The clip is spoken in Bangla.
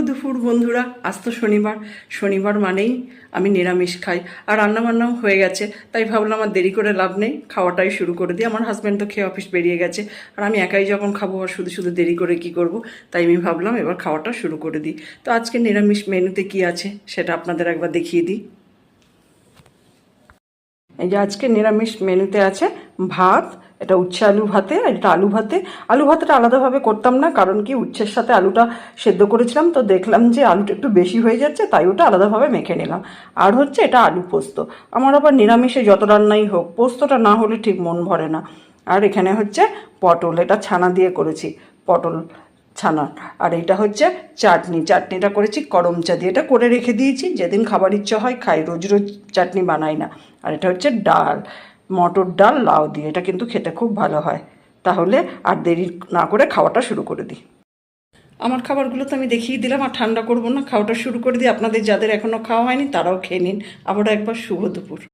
দুপুর বন্ধুরা। আজ তো শনিবার, শনিবার মানেই আমি নিরামিষ খাই, আর রান্নাবান্নাও হয়ে গেছে। তাই ভাবলাম আর দেরি করে লাভ নেই, খাওয়াটাই শুরু করে দিই। আমার হাজব্যান্ড তো খেয়ে অফিস বেরিয়ে গেছে, আর আমি একাই যখন খাবো আর শুধু শুধু দেরি করে কি করব। তাই আমি ভাবলাম এবার খাওয়াটা শুরু করে দিই। তো আজকে নিরামিষ মেনুতে কি আছে সেটা আপনাদের একবার দেখিয়ে দিই। এই যে আজকে নিরামিষ মেনুতে আছে ভাত, এটা উচ্ছে আলু ভাতে, আর এটা আলু ভাতে। আলু ভাতটা আলাদাভাবে করতাম না, কারণ কি উচ্ছের সাথে আলুটা সেদ্ধ করেছিলাম, তো দেখলাম যে আলুটা একটু বেশি হয়ে যাচ্ছে, তাই ওটা আলাদাভাবে মেখে নিলাম। আর হচ্ছে এটা আলু পোস্ত। আমার আবার নিরামিষে যত রান্নাই হোক পোস্তটা না হলে ঠিক মন ভরে না। আর এখানে হচ্ছে পটল, এটা ছানা দিয়ে করেছি, পটল ছানা। আর এটা হচ্ছে চাটনি, চাটনিটা করেছি করম চা দিয়ে, এটা করে রেখে দিয়েছি, যেদিন খাবার ইচ্ছা হয় খাই, রোজ রোজ চাটনি বানাই না। আর এটা হচ্ছে ডাল, মটর ডাল লাউ দিয়ে, এটা কিন্তু খেতে খুব ভালো হয়। তাহলে আর দেরি না করে খাওয়াটা শুরু করে দিই। আমার খাবারগুলো তো আমি দেখিয়ে দিলাম, আর ঠান্ডা করবো না, খাওয়াটা শুরু করে দিই। আপনাদের যাদের এখনও খাওয়া হয়নি তারাও খেয়ে নিন। আবারও একবার শুভ দুপুর।